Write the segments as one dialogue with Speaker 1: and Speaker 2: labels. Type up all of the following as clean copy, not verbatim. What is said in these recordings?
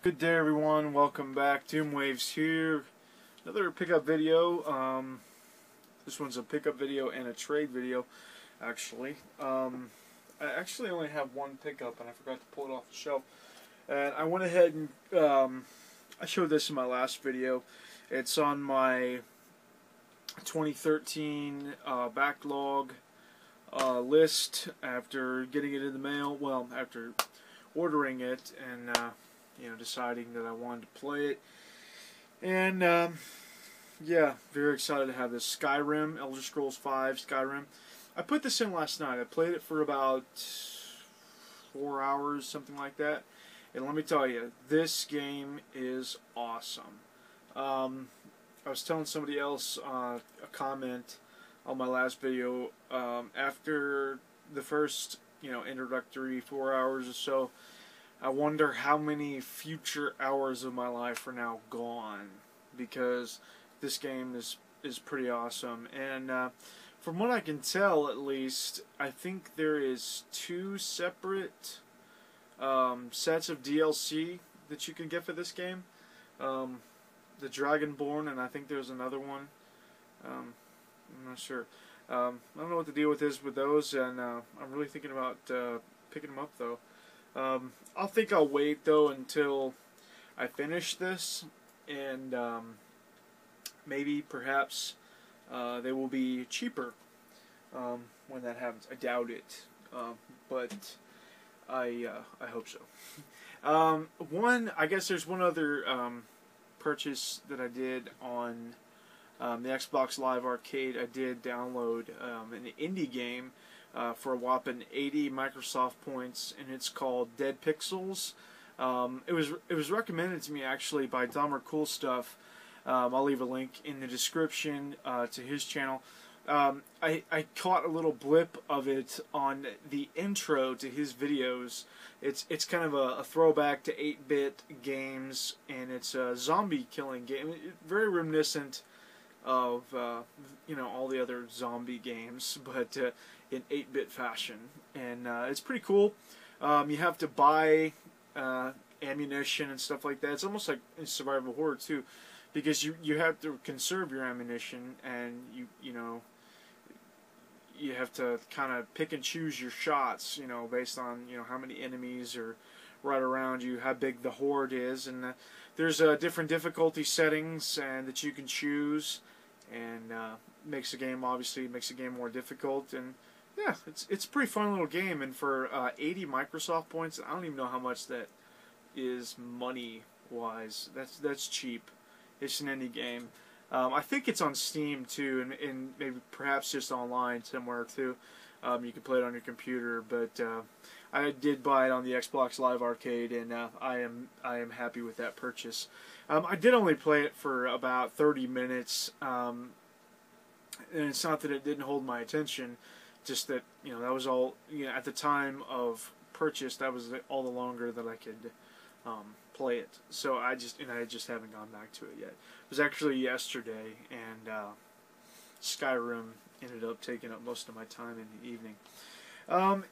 Speaker 1: Good day everyone, welcome back. Doom Waves here. Another pickup video. This one's a pickup video and a trade video actually. I actually only have one pickup and I forgot to pull it off the shelf. And I went ahead and I showed this in my last video. It's on my 2013 backlog list after getting it in the mail. Well, after ordering it and deciding that I wanted to play it. And yeah, very excited to have this Skyrim, Elder Scrolls V Skyrim. I put this in last night. I played it for about 4 hours, something like that. And let me tell you, this game is awesome. I was telling somebody else a comment on my last video, after the first introductory 4 hours or so, I wonder how many future hours of my life are now gone, because this game is pretty awesome. And from what I can tell, at least, I think there is 2 separate sets of DLC that you can get for this game. The Dragonborn, and I think there's another one. I'm not sure. I don't know what the deal with those, and I'm really thinking about picking them up though. I'll wait though until I finish this, and maybe perhaps they will be cheaper when that happens. I doubt it, but I hope so. I guess there's one other purchase that I did on the Xbox Live Arcade. I did download an indie game for a whopping 80 Microsoft points, and it's called Dead Pixels. It was recommended to me actually by Dumber Cool Stuff. I'll leave a link in the description to his channel. I caught a little blip of it on the intro to his videos. It's kind of a throwback to 8-bit games, and it's a zombie killing game. Very reminiscent of all the other zombie games, but in 8-bit fashion, and it's pretty cool. You have to buy ammunition and stuff like that. It's almost like in survival horror too, because you have to conserve your ammunition, and you have to kind of pick and choose your shots, based on how many enemies are right around you, how big the horde is, and there's different difficulty settings and that you can choose, and makes the game more difficult. And yeah, it's a pretty fun little game, and for 80 Microsoft points, I don't even know how much that is money wise. That's cheap. It's an indie game. I think it's on Steam too, and maybe perhaps just online somewhere too. You can play it on your computer, but I did buy it on the Xbox Live Arcade, and I am happy with that purchase. I did only play it for about 30 minutes, and it's not that it didn't hold my attention, just that that was all at the time of purchase. That was all the longer that I could play it. So I just haven't gone back to it yet. It was actually yesterday, and Skyrim ended up taking up most of my time in the evening.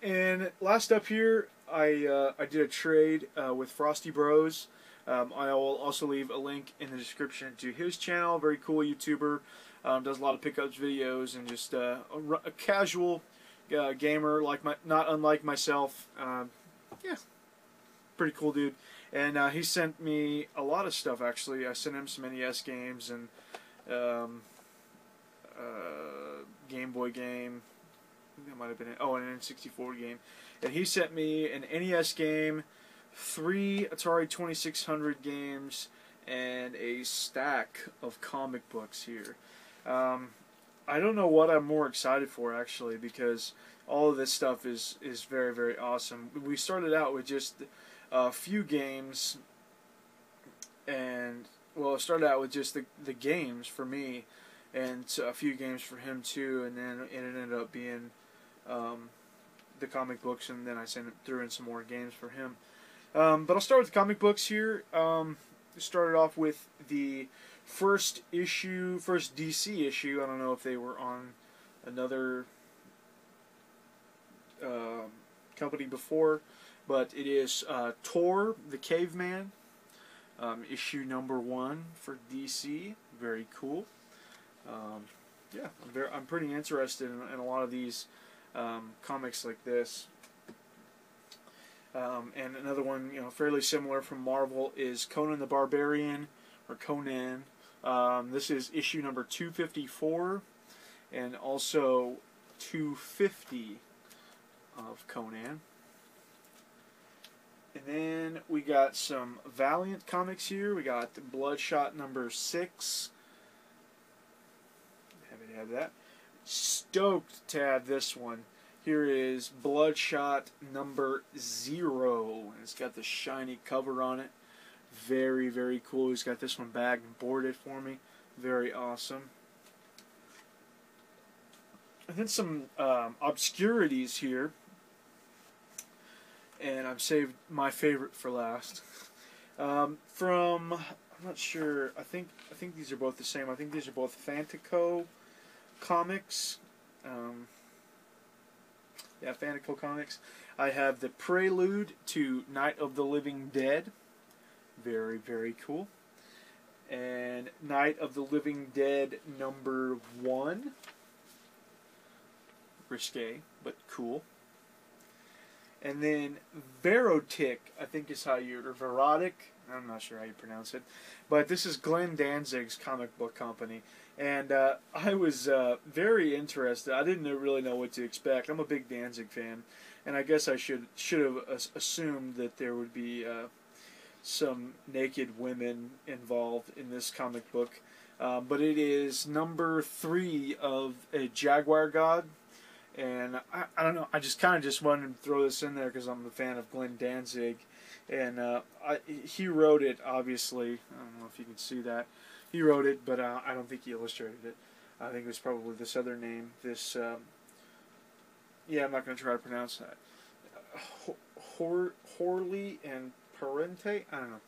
Speaker 1: And last up here, I did a trade with Frostybros. I will also leave a link in the description to his channel. Very cool YouTuber. Does a lot of pickups videos, and just a casual gamer, not unlike myself. Yeah, pretty cool dude. And he sent me a lot of stuff actually. I sent him some NES games and Game Boy game. That might have been an N64 game. And he sent me an NES game, 3 Atari 2600 games, and a stack of comic books here. I don't know what I'm more excited for actually, because all of this stuff is very, very awesome. We started out with just a few games, and well, it started out with just the games for me, and a few games for him too, and then it ended up being the comic books, and then I threw in some more games for him. But I'll start with the comic books here. Started off with the first DC issue. I don't know if they were on another company before, but it is Tor the Caveman. issue number 1 for DC. Very cool. Yeah, I'm pretty interested in a lot of these comics like this. And another one, fairly similar from Marvel is Conan the Barbarian, or Conan. This is issue number 254, and also 250 of Conan. And then we got some Valiant comics here. We got Bloodshot number 6. Happy to have that. Stoked to have this one. Here is Bloodshot number 0. And it's got the shiny cover on it. Very, very cool. He's got this one bagged and boarded for me. Very awesome. And then some obscurities here. And I've saved my favorite for last. I'm not sure. I think these are both the same. I think these are both Fantico comics. Yeah, Fantico comics. I have the Prelude to Night of the Living Dead. Very, very cool. And Night of the Living Dead number 1. Risque, but cool. And then Verotic, I think is how or Verotic, I'm not sure how you pronounce it. But this is Glenn Danzig's comic book company. And I was very interested. I didn't really know what to expect. I'm a big Danzig fan. And I guess I should have assumed that there would be some naked women involved in this comic book. But it is number 3 of a Jaguar God. And I don't know, I just kind of just wanted to throw this in there because I'm a fan of Glenn Danzig. And he wrote it, obviously. I don't know if you can see that. He wrote it, but I don't think he illustrated it. I think it was probably this other name. This, yeah, I'm not going to try to pronounce that. Horley and Parente? I don't know.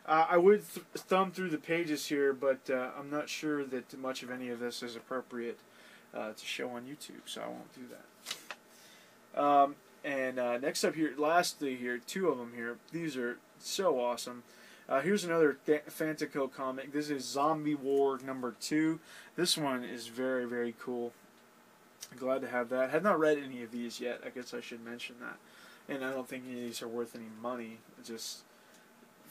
Speaker 1: I would thumb through the pages here, but I'm not sure that much of any of this is appropriate to show on YouTube, so I won't do that. And next up here, lastly here, 2 of them here. These are so awesome. Here's another Fantico comic. This is Zombie War number 2. This one is very, very cool. Glad to have that. Had not read any of these yet. I guess I should mention that. And I don't think any of these are worth any money. Just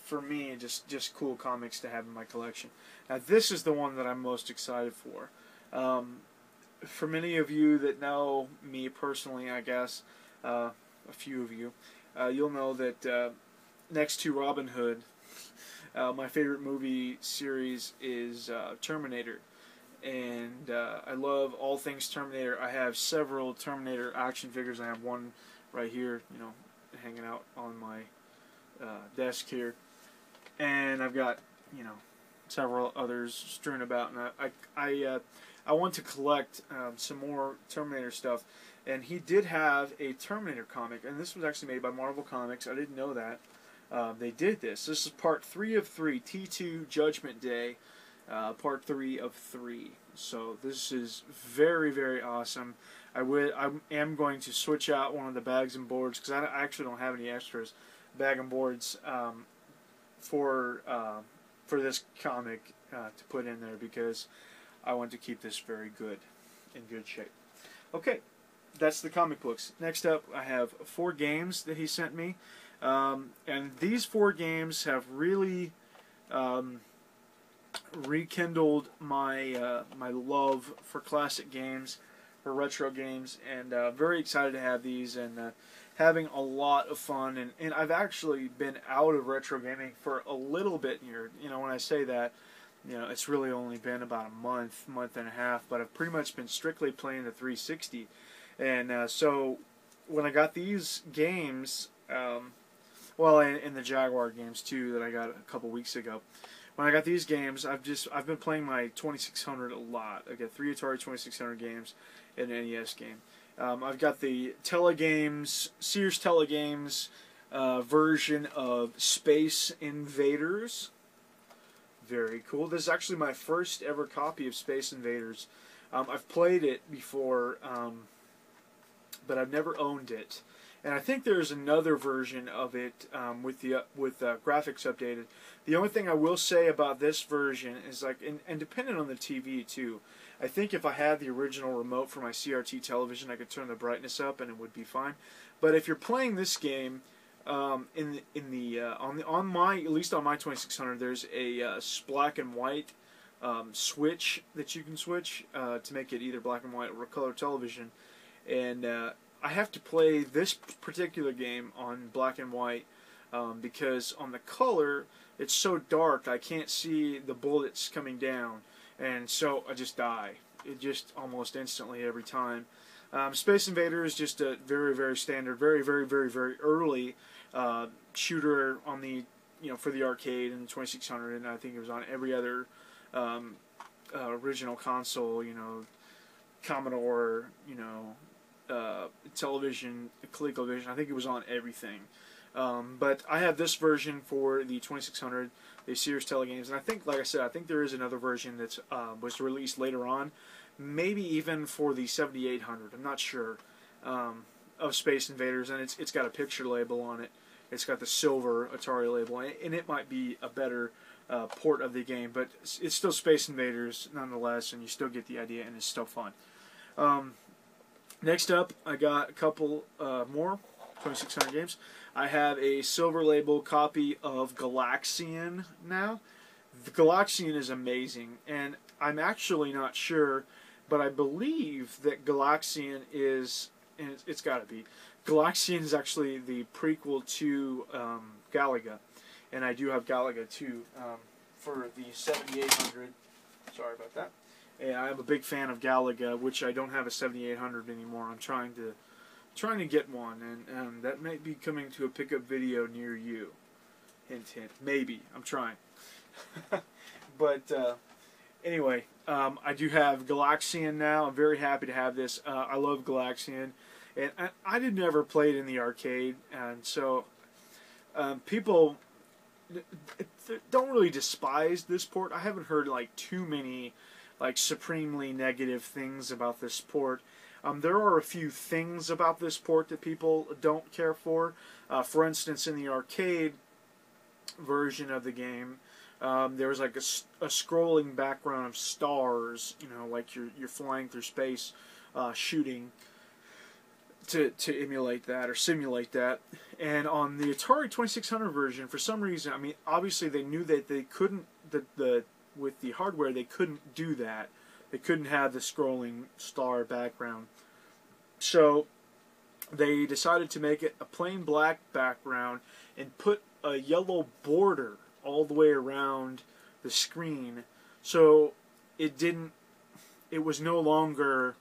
Speaker 1: for me, just cool comics to have in my collection. Now this is the one that I'm most excited for. For many of you that know me personally, I guess, a few of you, you'll know that next to Robin Hood, my favorite movie series is Terminator. And I love all things Terminator. I have several Terminator action figures. I have one right here, hanging out on my desk here. And I've got, several others strewn about. And I want to collect some more Terminator stuff. And he did have a Terminator comic. And this was actually made by Marvel Comics. I didn't know that. They did this. This is part 3 of 3. T2 Judgment Day. Part 3 of 3. So this is very, very awesome. I am going to switch out one of the bags and boards because I actually don't have any extras bag and boards for this comic to put in there because I want to keep this very good, in good shape. Okay, that's the comic books. Next up, I have 4 games that he sent me, and these 4 games have really rekindled my my love for classic games, for retro games, and very excited to have these and having a lot of fun. And I've actually been out of retro gaming for a little bit here. When I say that, it's really only been about a month and a half, but I've pretty much been strictly playing the 360. And so when I got these games, well, and the Jaguar games too that I got a couple weeks ago. When I got these games, I've been playing my 2600 a lot. I got 3 Atari 2600 games and an NES game. I've got the Telegames, Sears Telegames version of Space Invaders. Very cool. This is actually my first ever copy of Space Invaders. I've played it before, but I've never owned it. and I think there's another version of it with graphics updated. The only thing I will say about this version is like, and depending on the TV too, I think if I had the original remote for my CRT television, I could turn the brightness up and it would be fine. But if you're playing this game, at least on my 2600, there's a black and white switch that you can switch to make it either black and white or color television, and I have to play this particular game on black and white because on the color it's so dark I can't see the bullets coming down, and so I just die. It just almost instantly every time. Space Invader is just a very, very standard, very, very, very, very early shooter on the for the arcade in the 2600, and I think it was on every other original console. Commodore, television, ColecoVision. I think it was on everything. But I have this version for the 2600, the Sears Telegames, and I think, like I said, I think there is another version that was released later on, maybe even for the 7800. I'm not sure, of Space Invaders, and it's got a picture label on it. It's got the silver Atari label, and it might be a better port of the game, but it's still Space Invaders nonetheless, and you still get the idea, and it's still fun. Next up, I got a couple more 2600 games. I have a silver label copy of Galaxian now. The Galaxian is amazing, and I'm actually not sure, but I believe that Galaxian is, and it's got to be, Galaxian is actually the prequel to Galaga, and I do have Galaga too for the 7800. Sorry about that. And I'm a big fan of Galaga, which I don't have a 7800 anymore. I'm trying to get one, and that might be coming to a pickup video near you. Hint, hint. Maybe. I'm trying. But anyway, I do have Galaxian now. I'm very happy to have this. I love Galaxian, and I did never play it in the arcade, and so people don't really despise this port. I haven't heard like too many like supremely negative things about this port. There are a few things about this port that people don't care for. For instance, in the arcade version of the game, there was like a scrolling background of stars, like you're flying through space, shooting to emulate that or simulate that. And on the Atari 2600 version, for some reason, I mean, obviously they knew that they couldn't, with the hardware, they couldn't do that. They couldn't have the scrolling star background. So they decided to make it a plain black background and put a yellow border all the way around the screen. So it was no longer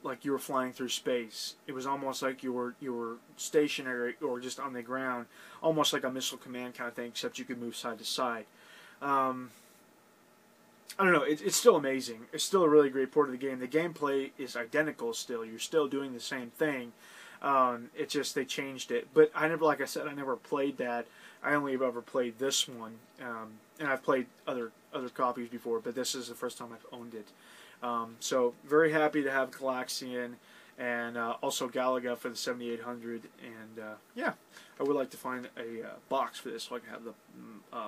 Speaker 1: like you were flying through space. It was almost like you were stationary or just on the ground, almost like a Missile Command kind of thing, except you could move side to side. I don't know, it's still amazing. It's still a really great port of the game. The gameplay is identical still. You're still doing the same thing. It's just they changed it. But like I said, I never played that. I only have ever played this one. And I've played other copies before, but this is the first time I've owned it. So very happy to have Galaxian and also Galaga for the 7800. And yeah, I would like to find a box for this so I can have the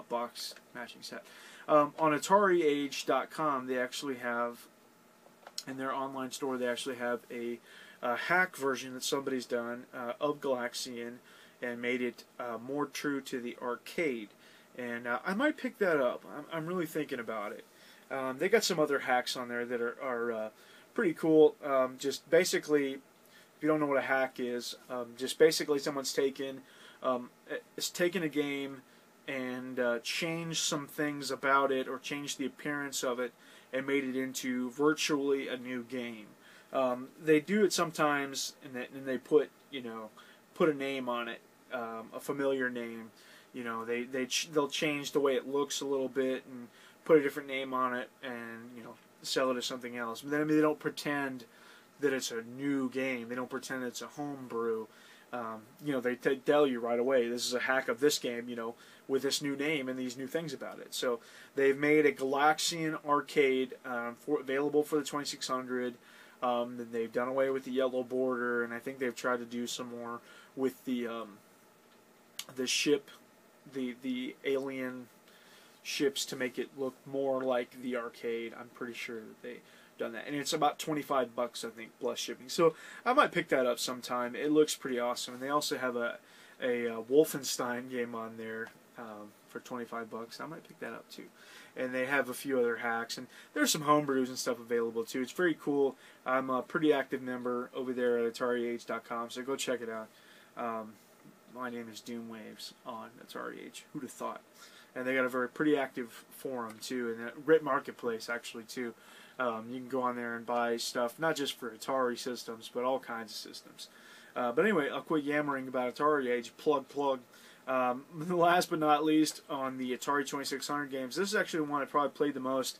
Speaker 1: box matching set. On Atariage.com, they actually have, in their online store, they actually have a hack version that somebody's done of Galaxian and made it more true to the arcade. And I might pick that up. I'm really thinking about it. They got some other hacks on there that are pretty cool. Just basically, if you don't know what a hack is, just basically someone's taken a game and changed some things about it or changed the appearance of it and made it into virtually a new game. They do it sometimes, and they put a name on it, a familiar name. They'll change the way it looks a little bit and put a different name on it and sell it as something else. But then they don't pretend that it's a new game. They don't pretend it's a homebrew. They tell you right away, this is a hack of this game, with this new name and these new things about it. So they've made a Galaxian arcade available for the 2600. Then they've done away with the yellow border, and I think they've tried to do some more with the ship, the alien ships, to make it look more like the arcade. I'm pretty sure that they done that, and it's about $25, I think, plus shipping. So I might pick that up sometime. It looks pretty awesome, and they also have a Wolfenstein game on there for $25. I might pick that up too. And they have a few other hacks, and there's some homebrews and stuff available too. It's very cool. I'm a pretty active member over there at Atariage.com, so go check it out. My name is Doomwaves on Atariage. Who'd have thought? And they got a very pretty active forum too, and a great marketplace actually too. You can go on there and buy stuff, not just for Atari systems, but all kinds of systems. But anyway, I'll quit yammering about Atariage. Plug. Last but not least, on the Atari 2600 games, this is actually the one I probably played the most,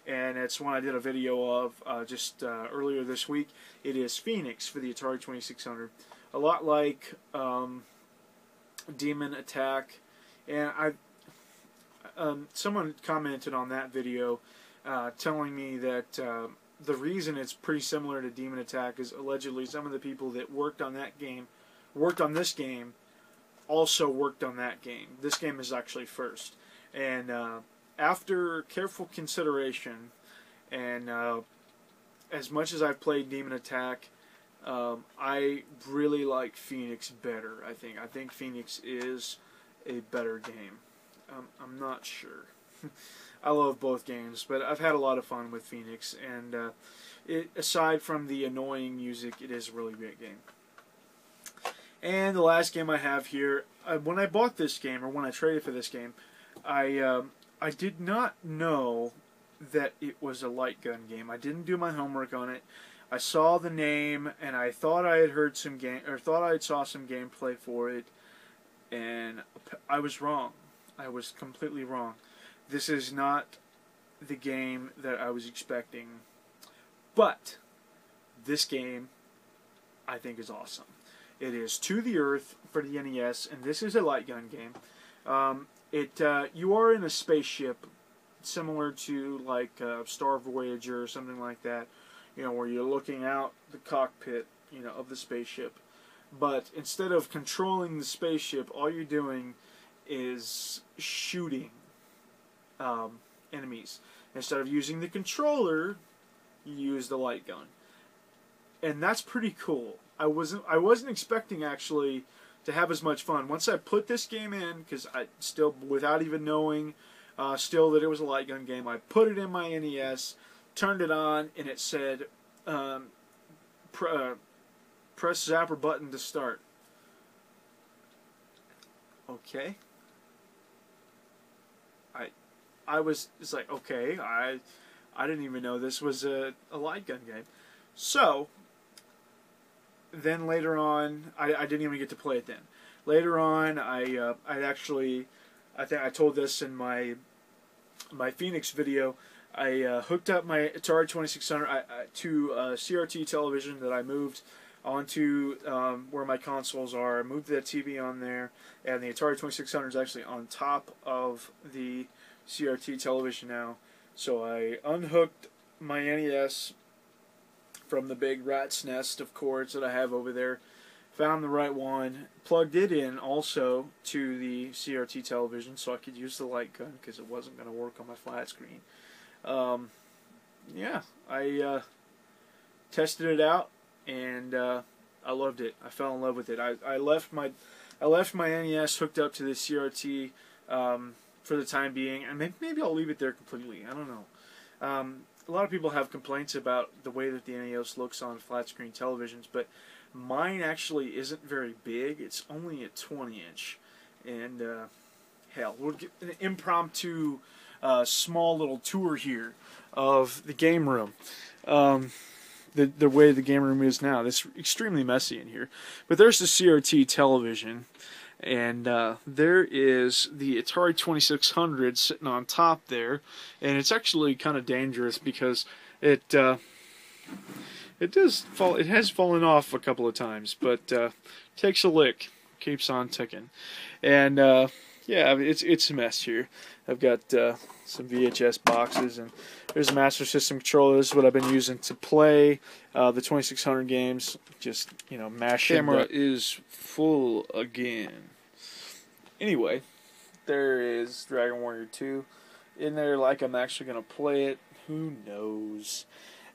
Speaker 1: and it's one I did a video of just earlier this week. It is Phoenix for the Atari 2600. A lot like Demon Attack, and someone commented on that video telling me that the reason it's pretty similar to Demon Attack is allegedly some of the people that worked on this game also worked on that game. This game is actually first, and after careful consideration, and as much as I've played Demon Attack, I really like Phoenix better. I think Phoenix is a better game. I'm not sure. I love both games, but I've had a lot of fun with Phoenix, and aside from the annoying music, it is a really great game. And the last game I have here, when I bought this game, or when I traded for this game, I did not know that it was a light gun game. I didn't do my homework on it. I saw the name, and I thought I had heard some thought I saw some gameplay for it, and I was wrong. I was completely wrong. This is not the game that I was expecting, but this game I think is awesome. It is To the Earth for the NES, and this is a light gun game. You are in a spaceship, similar to like Star Voyager or something like that, where you're looking out the cockpit, of the spaceship. But instead of controlling the spaceship, all you're doing is shooting enemies. Instead of using the controller, you use the light gun, and that's pretty cool. I wasn't expecting actually to have as much fun. Once I put this game in, because I still, without even knowing still that it was a light gun game, I put it in my NES, turned it on, and it said press zapper button to start. Okay. It's like, okay, I didn't even know this was a light gun game. So then later on, I didn't even get to play it then. Later on, I think I told this in my Phoenix video. I hooked up my Atari 2600 to CRT television that I moved onto where my consoles are. I moved that TV on there, and the Atari 2600 is actually on top of the CRT television now. So I unhooked my NES from the big rat's nest of cords that I have over there, found the right one, plugged it in also to the CRT television so I could use the light gun because it wasn't going to work on my flat screen. Yeah, I tested it out, and I loved it. I fell in love with it. I left my NES hooked up to the CRT for the time being, and maybe I'll leave it there completely. I don't know. A lot of people have complaints about the way that the NES looks on flat screen televisions, but mine actually isn't very big. It's only a 20-inch, and hell, we'll get an impromptu small little tour here of the game room. The way the game room is now, it's extremely messy in here. But there's the CRT television, and there is the Atari 2600 sitting on top there, and it's actually kind of dangerous because it does fall. It has fallen off a couple of times, but takes a lick, keeps on ticking, and yeah, yeah, I mean, it's a mess here. I've got some VHS boxes, and there's a Master System controller. This is what I've been using to play the 2600 games. Just, you know, mashing. Camera is full again. Anyway, there is Dragon Warrior 2 in there. Like I'm actually gonna play it. Who knows?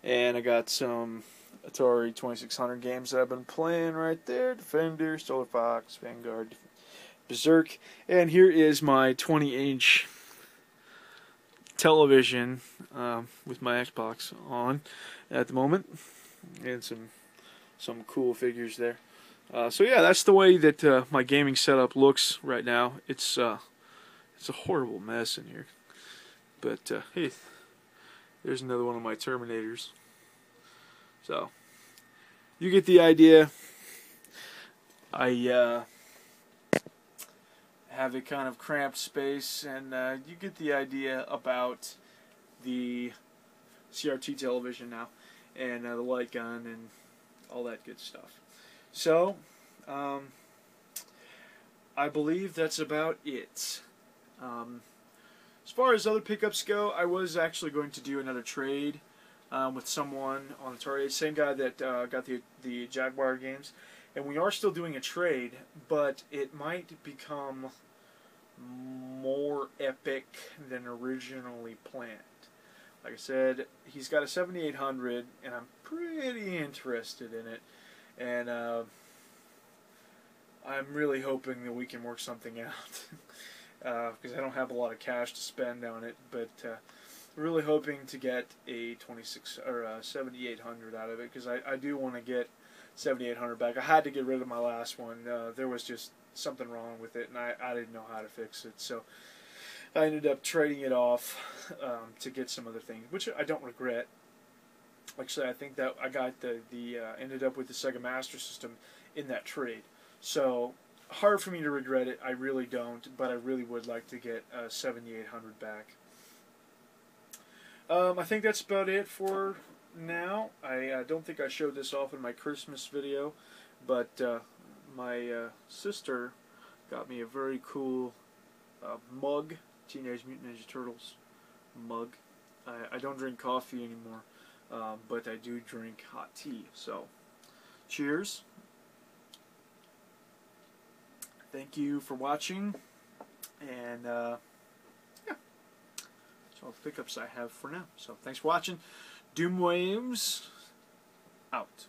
Speaker 1: And I got some Atari 2600 games that I've been playing right there. Defender, Solar Fox, Vanguard, Berserk. And here is my 20-inch television with my Xbox on at the moment. And some cool figures there. So yeah, that's the way that my gaming setup looks right now. It's a horrible mess in here. But hey, there's another one of my Terminators. So, you get the idea. I have a kind of cramped space, and you get the idea about the CRT television now, and the light gun, and all that good stuff. So, I believe that's about it. As far as other pickups go, I was actually going to do another trade with someone on Atariage, same guy that got the Jaguar games, and we are still doing a trade, but it might become more epic than originally planned. Like I said, he's got a 7800, and I'm pretty interested in it, and I'm really hoping that we can work something out. Because I don't have a lot of cash to spend on it, but really hoping to get a 26 or a 7800 out of it, because I do want to get 7800 back. I had to get rid of my last one. There was just something wrong with it, and I didn't know how to fix it, so I ended up trading it off to get some other things, which I don't regret. Actually, I think that I got ended up with the Sega Master System in that trade, so hard for me to regret it. I really don't, but I really would like to get 7800 back. I think that's about it for now. I don't think I showed this off in my Christmas video, but my sister got me a very cool mug, Teenage Mutant Ninja Turtles mug. I don't drink coffee anymore, but I do drink hot tea. So, cheers. Thank you for watching, and yeah, that's all the pickups I have for now. So thanks for watching. Doomwaves out.